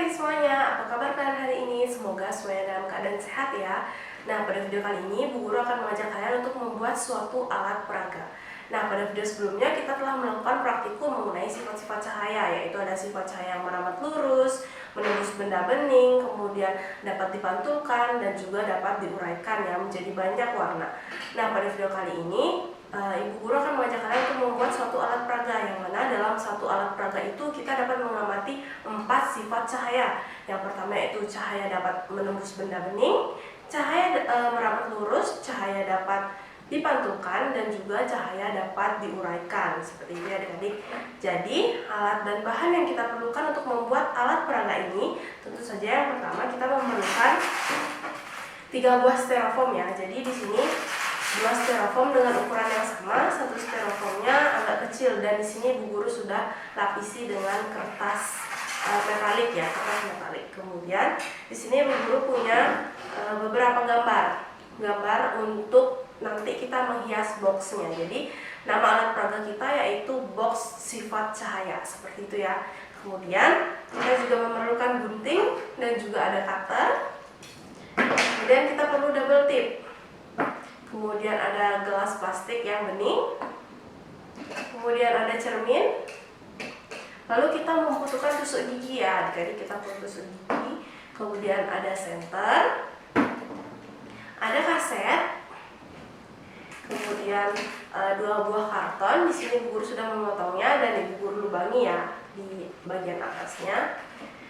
Hai semuanya, apa kabar kalian hari ini? Semoga semuanya dalam keadaan sehat ya. Nah, pada video kali ini Bu Guru akan mengajak kalian untuk membuat suatu alat peraga. Nah, pada video sebelumnya kita telah melakukan praktikum mengenai sifat-sifat cahaya, yaitu ada sifat cahaya yang merambat lurus, menembus benda bening, kemudian dapat dipantulkan dan juga dapat diuraikan ya menjadi banyak warna. Nah, pada video kali ini Ibu Guru akan mengajak kalian untuk membuat suatu alat peraga, yang mana dalam satu alat peraga itu kita dapat mengamati 4 sifat cahaya. Yang pertama yaitu cahaya dapat menembus benda bening, cahaya merambat lurus, cahaya dapat dipantulkan, dan juga cahaya dapat diuraikan. Seperti itu ya adik-adik. Jadi alat dan bahan yang kita perlukan untuk membuat alat peraga ini, tentu saja yang pertama kita memerlukan 3 buah styrofoam ya. Jadi di sini 2 styrofoam dengan ukuran yang sama, satu styrofoamnya agak kecil, dan di sini Bu Guru sudah lapisi dengan kertas metalik ya, kertas metalik. Kemudian di sini Bu Guru punya beberapa gambar untuk nanti kita menghias boxnya. Jadi nama alat peraga kita yaitu box sifat cahaya, seperti itu ya. Kemudian kita juga memerlukan gunting dan juga ada cutter. Kemudian kita perlu double tip. Kemudian ada gelas plastik yang bening. Kemudian ada cermin. Lalu kita membutuhkan tusuk gigi ya, jadi kita perlu tusuk gigi. Kemudian ada senter, ada kaset. Kemudian 2 buah karton. Di sini Bu Guru sudah memotongnya dan Ibu Guru lubangi ya di bagian atasnya.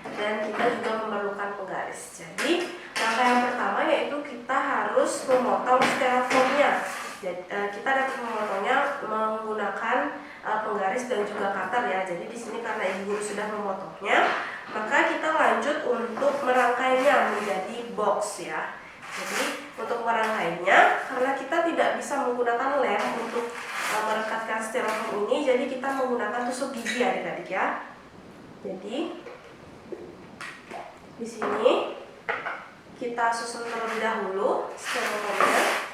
Dan kita juga memerlukan penggaris. Jadi langkah yang pertama yaitu kita harus memotong styrofoamnya. Kita dapat memotongnya menggunakan penggaris dan juga cutter ya. Jadi di sini karena Ibu Guru sudah memotongnya, maka kita lanjut untuk merangkainya menjadi box ya. Jadi untuk merangkainya, karena kita tidak bisa menggunakan lem untuk merekatkan styrofoam ini, jadi kita menggunakan tusuk gigi ya adik-adik ya. Jadi di sini kita susun terlebih dahulu styrofoamnya.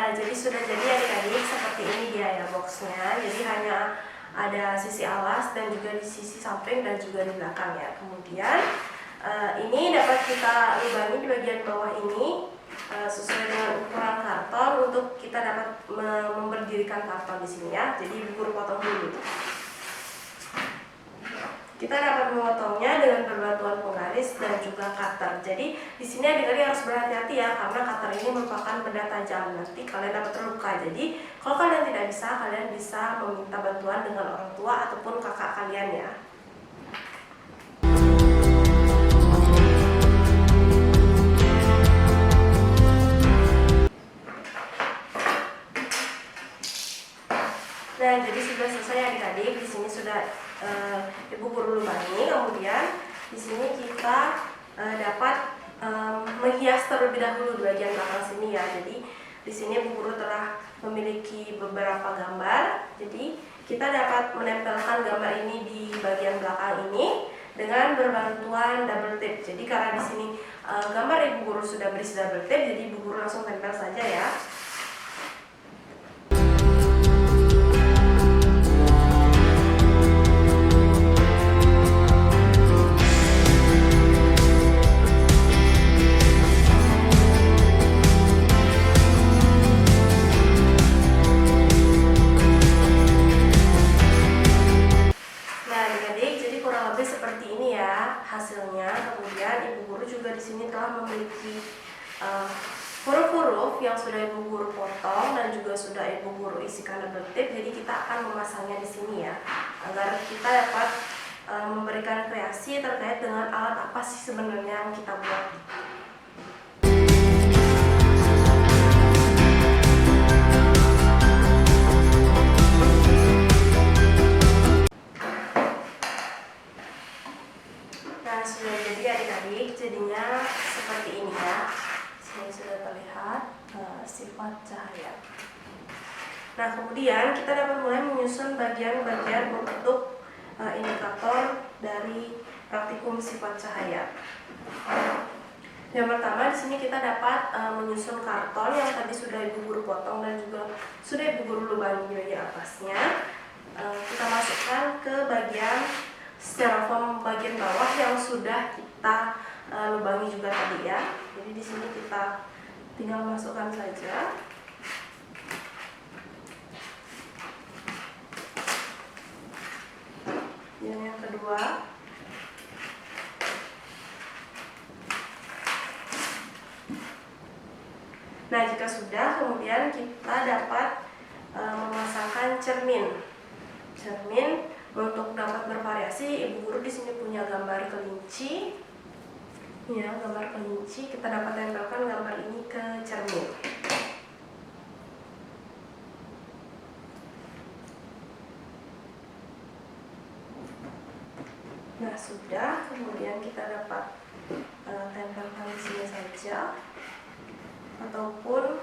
Jadi sudah jadi adik-adik, seperti ini dia ya boxnya. Jadi hanya ada sisi alas dan juga di sisi samping dan juga di belakang ya. Kemudian ini dapat kita lubangi di bagian bawah ini sesuai dengan ukuran karton untuk kita dapat memberdirikan karton di sini ya. Jadi Ibu Guru potong dulu. Kita dapat memotongnya dengan berbantuan penggaris dan juga cutter. Jadi di sini adik-adik harus berhati-hati ya, karena cutter ini merupakan benda tajam. Nanti kalian dapat terluka. Jadi kalau kalian tidak bisa, kalian bisa meminta bantuan dengan orang tua ataupun kakak kalian ya. Nah, jadi sudah selesai adik-adik. Di sini sudah Ibu Guru lubangi. Kemudian di sini kita dapat menghias terlebih dahulu di bagian belakang sini ya. Jadi di sini Bu Guru telah memiliki beberapa gambar. Jadi kita dapat menempelkan gambar ini di bagian belakang ini dengan berbantuan double tape. Jadi karena di sini gambar Ibu Guru sudah berisi double tape, jadi Ibu Guru langsung tempel saja ya. Seperti ini ya hasilnya. Kemudian Ibu Guru juga di sini telah memiliki huruf-huruf yang sudah Ibu Guru potong dan juga sudah Ibu Guru isikan double tape. Jadi kita akan memasangnya di sini ya, agar kita dapat memberikan kreasi terkait dengan alat apa sih sebenarnya yang kita buat. Nah, sudah jadi adik-adik, jadinya seperti ini ya. Sini sudah terlihat Nah, kemudian kita dapat mulai menyusun bagian-bagian untuk indikator dari praktikum sifat cahaya. Yang pertama, di sini kita dapat menyusun karton yang tadi sudah Ibu Guru potong dan juga sudah Ibu Guru lubangi di bagian atasnya. Kita masukkan ke bagian styrofoam bagian bawah yang sudah kita lubangi juga tadi ya. Jadi di sini kita tinggal masukkan saja. Yang kedua, nah jika sudah, kemudian kita dapat memasangkan cermin. Cermin untuk dapat bervariasi, Ibu Guru di sini punya gambar kelinci. Ya, gambar kelinci, kita dapat tempelkan gambar ini ke cermin. Nah, sudah, kemudian kita dapat tempelkan di sini saja. Ataupun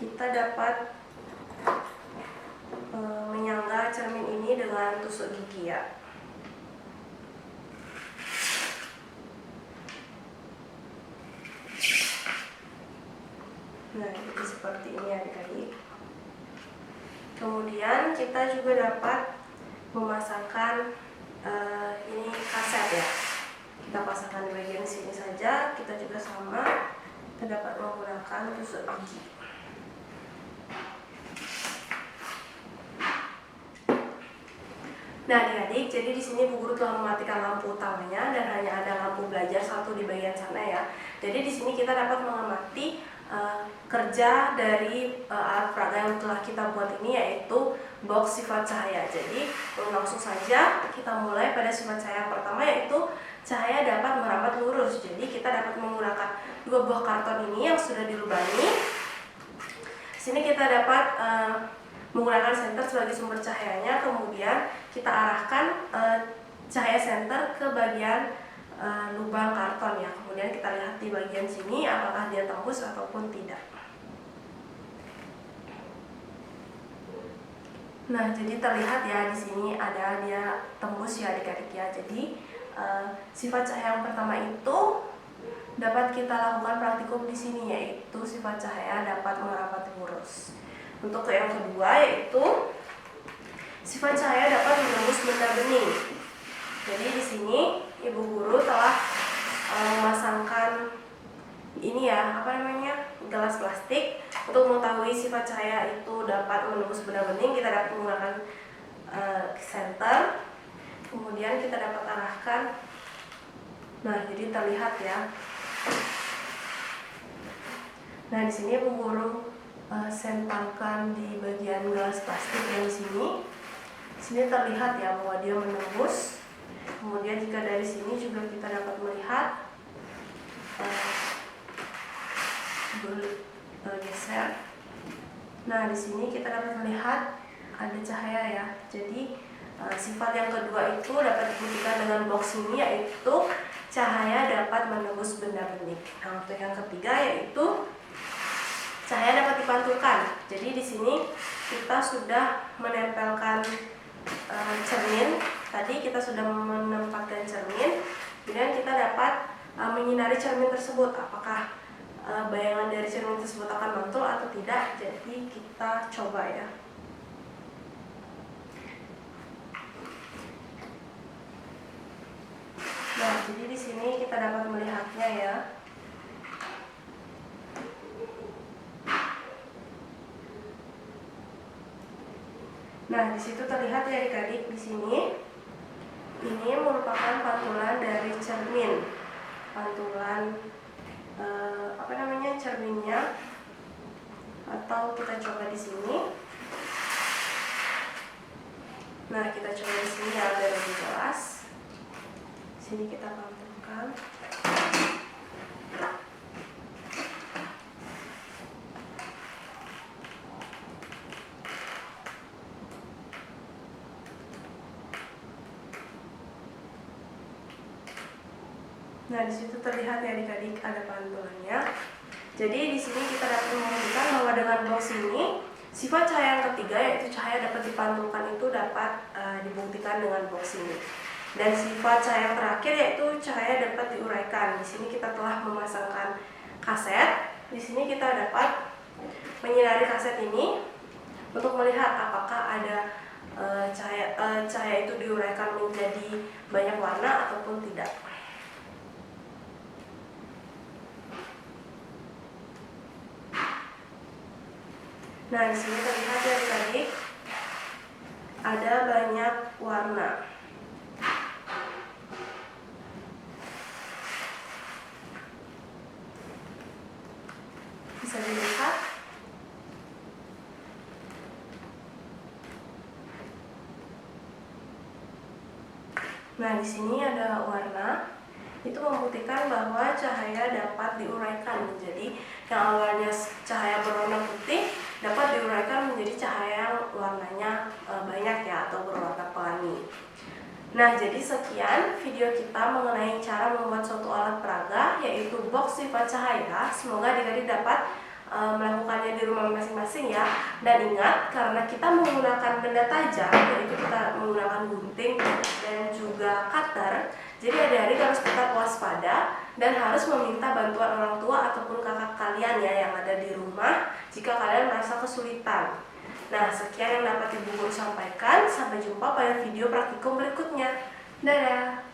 kita dapat menyangga cermin ini dengan tusuk gigi ya. Nah, jadi seperti ini adik-adik. Kemudian kita juga dapat memasangkan ini kaset ya. Kita pasangkan di bagian sini saja. Kita juga sama. Kita dapat menggunakan tusuk gigi. Nah, adik-adik, jadi di sini Bu Guru telah mematikan lampu utamanya dan hanya ada lampu belajar satu di bagian sana ya. Jadi di sini kita dapat mengamati kerja dari alat peraga yang telah kita buat ini, yaitu box sifat cahaya. Jadi langsung saja kita mulai pada sifat cahaya yang pertama, yaitu cahaya dapat merambat lurus. Jadi kita dapat menggunakan dua buah karton ini yang sudah dilubangi. Di sini kita dapat menggunakan senter sebagai sumber cahayanya, kemudian kita arahkan cahaya senter ke bagian lubang karton ya. Kemudian kita lihat di bagian sini apakah dia tembus ataupun tidak. Nah, jadi terlihat ya di sini ada dia tembus ya adik-adik ya. Jadi sifat cahaya yang pertama itu dapat kita lakukan praktikum di sini, yaitu sifat cahaya dapat merapat lurus. Untuk yang kedua yaitu sifat cahaya dapat menembus benda bening. Jadi di sini Ibu Guru telah memasangkan ini ya, gelas plastik. Untuk mengetahui sifat cahaya itu dapat menembus benda bening, kita dapat menggunakan senter. Kemudian kita dapat arahkan. Nah, jadi terlihat ya. Nah, di sini Bu Guru sentangkan di bagian gelas plastik yang di sini. Di sini terlihat ya bahwa dia menembus. Kemudian jika dari sini juga kita dapat melihat geser. Nah, di sini kita dapat melihat ada cahaya ya. Jadi sifat yang kedua itu dapat dibuktikan dengan box ini, yaitu cahaya dapat menembus benda bening. Nah, untuk yang ketiga yaitu cahaya dapat dipantulkan. Jadi di sini kita sudah menempelkan cermin. Tadi kita sudah menempatkan cermin, kemudian kita dapat menyinari cermin tersebut. Apakah bayangan dari cermin tersebut akan mantul atau tidak? Jadi kita coba ya. Nah, jadi di sini kita dapat melihatnya ya. Nah, di situ terlihat ya adik-adik di sini. Ini merupakan pantulan dari cermin. Pantulan cerminnya. Atau kita coba di sini. Nah, kita coba di sini ya agar lebih jelas. Sini kita pantulkan. Nah, di situ terlihat ya adik-adik ada pantulannya. Jadi di sini kita dapat membuktikan bahwa dengan box ini Sifat cahaya yang ketiga yaitu cahaya dapat dipantulkan itu dapat dibuktikan dengan box ini. Dan sifat cahaya yang terakhir yaitu cahaya dapat diuraikan. Di sini kita telah memasangkan kaset. Di sini kita dapat menyinari kaset ini untuk melihat apakah ada cahaya itu diuraikan menjadi banyak warna ataupun tidak. Nah, di sini terlihat ya adik-adik, ada banyak warna. Bisa dilihat. Nah, di sini ada warna. Itu membuktikan bahwa cahaya dapat diuraikan menjadi yang awalnya cahaya berwarna putih dapat diuraikan menjadi cahaya yang warnanya banyak ya, atau berwarna pelangi. Nah, jadi sekian video kita mengenai cara membuat suatu alat peraga yaitu box sifat cahaya. Semoga adik-adik dapat melakukannya di rumah masing-masing ya. Dan ingat, karena kita menggunakan benda tajam, yaitu kita menggunakan gunting dan juga cutter, jadi adik-adik harus tetap waspada dan harus meminta bantuan orang tua ataupun kakak kalian ya yang ada di rumah jika kalian merasa kesulitan. Nah, sekian yang dapat Ibu Guru sampaikan. Sampai jumpa pada video praktikum berikutnya. Dadah!